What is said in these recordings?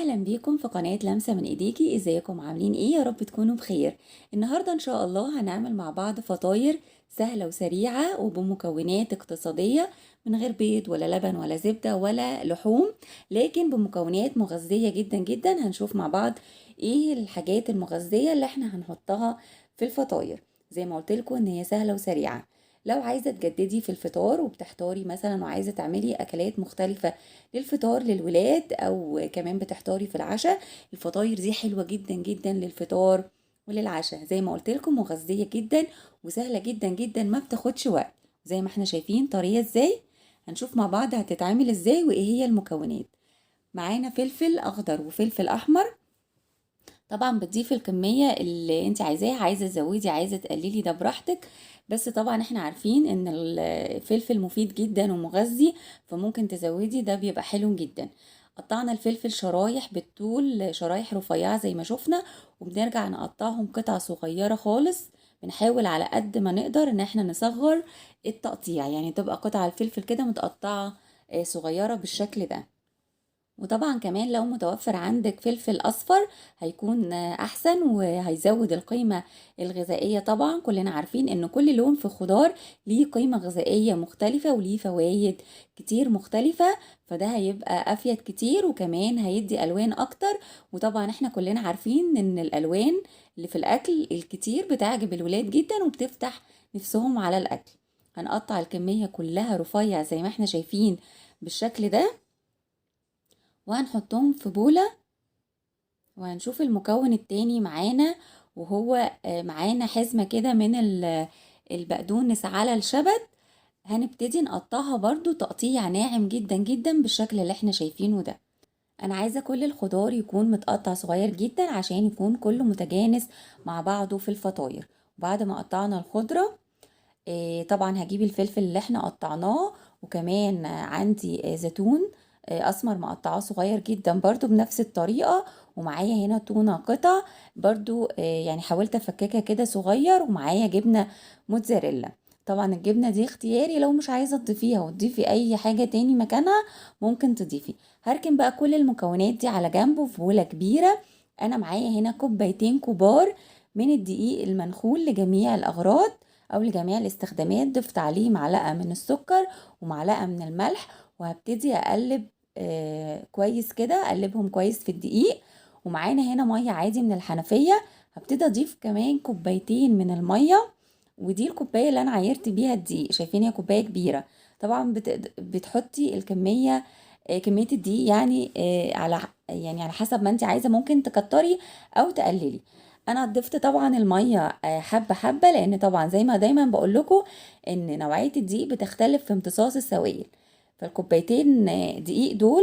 اهلا بيكم في قناة لمسة من ايديكي. ازيكم عاملين ايه؟ يا رب تكونوا بخير. النهاردة ان شاء الله هنعمل مع بعض فطاير سهلة وسريعة وبمكونات اقتصادية، من غير بيض ولا لبن ولا زبدة ولا لحوم، لكن بمكونات مغذية جدا جدا. هنشوف مع بعض ايه الحاجات المغذية اللي احنا هنحطها في الفطاير. زي ما قلت لكم ان هي سهلة وسريعة. لو عايزة تجددي في الفطار وبتحتاري مثلا وعايزة تعملي اكلات مختلفة للفطار للولاد او كمان بتحتاري في العشاء، الفطاير دي حلوة جدا جدا للفطار وللعشاء. زي ما قلت لكم مغذية جدا وسهلة جدا جدا، ما بتاخدش وقت. زي ما احنا شايفين طريقة ازاي. هنشوف مع بعض هتتعمل ازاي وايه هي المكونات. معانا فلفل اخضر وفلفل احمر. طبعا بتضيفي الكمية اللي انت عايزاها، عايزة تزودي عايزة تقللي ده براحتك. بس طبعا احنا عارفين ان الفلفل مفيد جدا ومغذي، فممكن تزودي ده بيبقى حلو جدا. قطعنا الفلفل شرايح بالطول، شرايح رفيعة زي ما شفنا، وبنرجع نقطعهم قطع صغيرة خالص. بنحاول على قد ما نقدر ان احنا نصغر التقطيع، يعني تبقى قطع الفلفل كده متقطعة صغيرة بالشكل ده. وطبعا كمان لو متوفر عندك فلفل اصفر هيكون احسن وهيزود القيمة الغذائية. طبعا كلنا عارفين ان كل لون في خضار ليه قيمة غذائية مختلفة وليه فوائد كتير مختلفة، فده هيبقى افيد كتير وكمان هيدي الوان اكتر. وطبعا احنا كلنا عارفين ان الالوان اللي في الاكل الكتير بتعجب الولاد جدا وبتفتح نفسهم على الاكل. هنقطع الكمية كلها رفيع زي ما احنا شايفين بالشكل ده، وهنحطهم في بولة. وهنشوف المكون التاني معانا، وهو معانا حزمة كده من البقدونس على الشبت. هنبتدي نقطعها برضو تقطيع ناعم جدا جدا بالشكل اللي احنا شايفينه ده. انا عايزة كل الخضار يكون متقطع صغير جدا عشان يكون كله متجانس مع بعضه في الفطاير. وبعد ما قطعنا الخضرة، طبعا هجيب الفلفل اللي احنا قطعناه، وكمان عندي زيتون اسمر مقطعاه صغير جدا برضو بنفس الطريقة. ومعايا هنا تونة قطع برضو، يعني حاولت افككها كده صغير. ومعايا جبنة موتزاريلا. طبعا الجبنة دي اختياري، لو مش عايزة تضيفيها وتضيفي اي حاجة تاني مكانها ممكن تضيفي. هركن بقى كل المكونات دي على جنب في بولة كبيرة. انا معايا هنا كوبايتين كبار من الدقيق المنخول لجميع الاغراض او لجميع الاستخدامات. ضفت عليه معلقة من السكر ومعلقة من الملح، وهبتدي اقلب كويس كده، اقلبهم كويس في الدقيق. ومعانا هنا مية عادي من الحنفية. هبتدي اضيف كمان كوبايتين من المية، ودي الكوباية اللي انا عايرت بيها الدقيق. شايفين هي كوباية كبيرة. طبعا بتحطي الكمية، كمية الدقيق يعني على حسب ما انت عايزة، ممكن تكتري او تقللي. انا ضفت طبعا الميه حبه حبه، لان طبعا زي ما دايما بقول لكم ان نوعيه الدقيق بتختلف في امتصاص السوائل. فالكوبايتين دقيق دول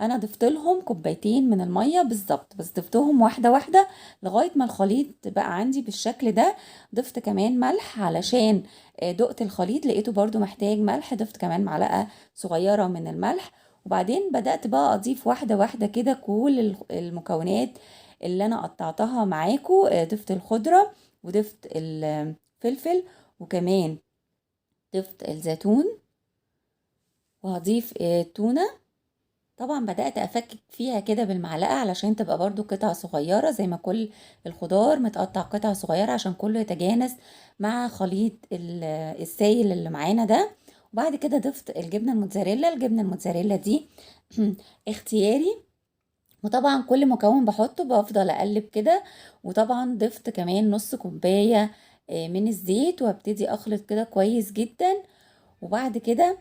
انا ضفت لهم كوبايتين من الميه بالظبط، بس ضفتهم واحده واحده لغايه ما الخليط بقى عندي بالشكل ده. ضفت كمان ملح علشان دقت الخليط لقيته برضو محتاج ملح، ضفت كمان معلقه صغيره من الملح. وبعدين بدأت بقى أضيف واحدة واحدة كده كل المكونات اللي انا قطعتها معاكو. ضفت الخضرة وضفت الفلفل وكمان ضفت الزيتون، وهضيف التونة. طبعا بدأت افكك فيها كده بالمعلقة علشان تبقى برضو قطع صغيرة، زي ما كل الخضار متقطع قطع صغيرة عشان كله يتجانس مع خليط السائل اللي معانا ده. وبعد كده ضفت الجبنة الموتزاريلا. الجبنة الموتزاريلا دي اختياري، وطبعا كل مكون بحطه بفضل اقلب كده. وطبعا ضفت كمان نص كوباية من الزيت، وابتدي اخلط كده كويس جدا. وبعد كده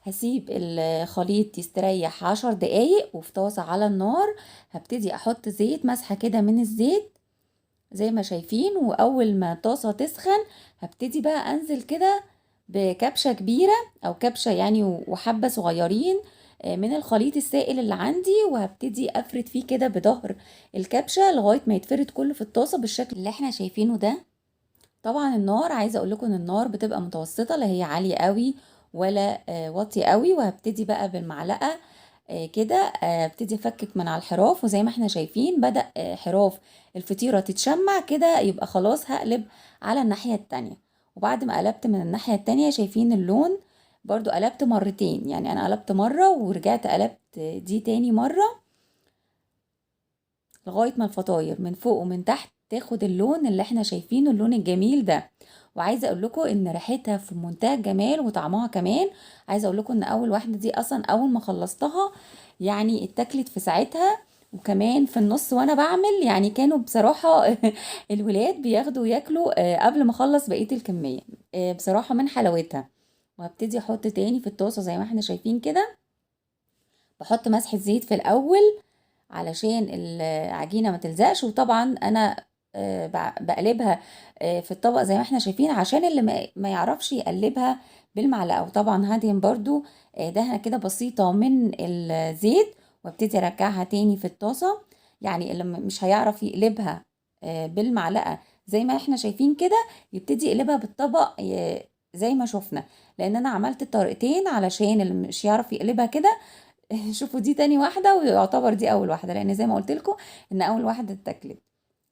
هسيب الخليط يستريح 10 دقايق، وفي طاسة على النار هبتدي احط زيت، مسحة كده من الزيت زي ما شايفين. واول ما الطاسة تسخن هبتدي بقى انزل كده بكبشة كبيرة او كبشة يعني وحبة صغيرين من الخليط السائل اللي عندي، وهبتدي افرد فيه كده بظهر الكبشة لغاية ما يتفرد كله في الطاسة بالشكل اللي احنا شايفينه ده. طبعا النار عايزة اقول لكم ان النار بتبقى متوسطة، لا هي عالية قوي ولا واطية قوي. وهبتدي بقى بالمعلقة كده ابتدي افكك من على الحراف، وزي ما احنا شايفين بدأ حراف الفطيرة تتشمع كده، يبقى خلاص هقلب على الناحية التانية. وبعد ما قلبت من الناحية التانية شايفين اللون، برضو قلبت مرتين، يعني انا قلبت مرة ورجعت قلبت دي تاني مرة. لغاية ما الفطاير من فوق ومن تحت تاخد اللون اللي احنا شايفينه، اللون الجميل ده. وعايزه اقول لكم ان ريحتها في منتهى الجمال وطعمها كمان. عايزه اقول لكم ان اول واحده دي اصلا اول ما خلصتها يعني اتاكلت في ساعتها. وكمان في النص وانا بعمل يعني كانوا بصراحه الولاد بياخدوا ياكلوا قبل ما اخلص بقيه الكميه. بصراحه من حلاوتها. وهبتدي احط تاني في الطاسه زي ما احنا شايفين كده. بحط مسحه زيت في الاول علشان العجينة ما تلزقش. وطبعا انا بقلبها في الطبق زي ما احنا شايفين عشان اللي ما يعرفش يقلبها بالمعلقة. وطبعا هدهن برضو دهنة كده بسيطة من الزيت وابتدي ارجعها تاني في الطاسة. يعني اللي مش هيعرف يقلبها بالمعلقة زي ما احنا شايفين كده يبتدي يقلبها بالطبق زي ما شفنا. لان انا عملت الطريقتين علشان اللي مش يعرف يقلبها كده شوفوا دي تاني واحدة ويعتبر دي أول واحدة، لأن زي ما قلت لكم إن أول واحدة اتاكلت.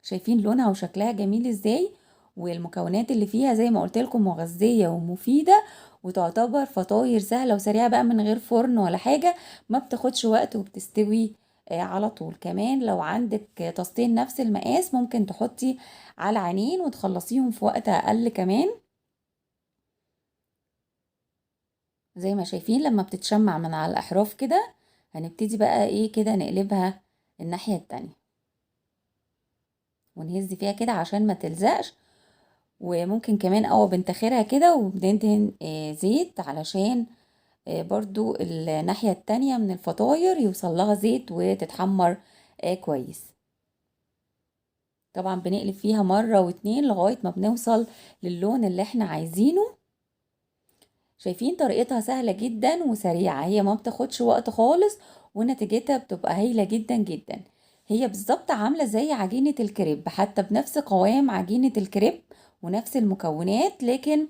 شايفين لونها وشكلها جميل إزاي. والمكونات اللي فيها زي ما قلت لكم مغذية ومفيدة. وتعتبر فطاير سهلة وسريعة بقى من غير فرن ولا حاجة. ما بتاخدش وقت وبتستوي على طول. كمان لو عندك طاستين نفس المقاس ممكن تحطي على عينين وتخلصيهم في وقت أقل كمان. زي ما شايفين لما بتتشمع من على الأحراف كده هنبتدي بقى ايه كده نقلبها الناحية التانية ونهز فيها كده عشان ما تلزقش. وممكن كمان بنتخرها كده وبندهن زيت علشان برضو الناحية التانية من الفطاير يوصل لها زيت وتتحمر كويس. طبعا بنقلب فيها مرة واتنين لغاية ما بنوصل للون اللي احنا عايزينه. شايفين طريقتها سهلة جدا وسريعة، هي ما بتاخدش وقت خالص ونتيجتها بتبقى هايلة جدا جدا. هي بالظبط عاملة زي عجينة الكريب، حتى بنفس قوام عجينة الكريب ونفس المكونات. لكن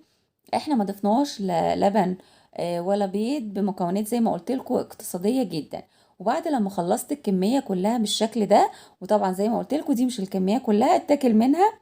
احنا ما ضفناش لا لبن ولا بيض، بمكونات زي ما قلت لكم اقتصادية جدا. وبعد لما خلصت الكمية كلها بالشكل ده، وطبعا زي ما قلت لكم دي مش الكمية كلها اتاكل منها.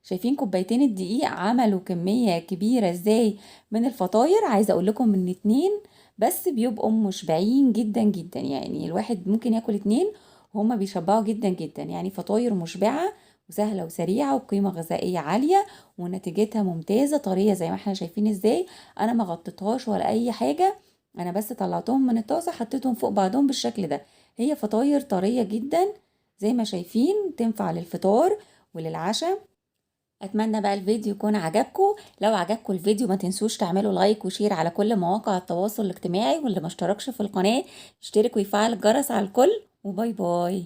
شايفين كوبايتين الدقيق عملوا كمية كبيرة ازاي من الفطاير. عايزة اقول لكم ان اتنين بس بيبقوا مشبعين جدا جدا. يعني الواحد ممكن ياكل اتنين وهما بيشبعوا جدا جدا. يعني فطاير مشبعة وسهلة وسريعة وقيمة غذائية عالية ونتيجتها ممتازة طرية زي ما احنا شايفين ازاي. انا ما غطيتهاش ولا اي حاجة، انا بس طلعتهم من الطاسة حطيتهم فوق بعضهم بالشكل ده. هي فطاير طرية جدا زي ما شايفين، تنفع للفطار وللعشاء. اتمنى بقى الفيديو يكون عجبكم. لو عجبكم الفيديو ما تنسوش تعملوا لايك وشير على كل مواقع التواصل الاجتماعي، واللي ما اشتركش في القناة يشترك ويفعل الجرس على الكل. وباي باي.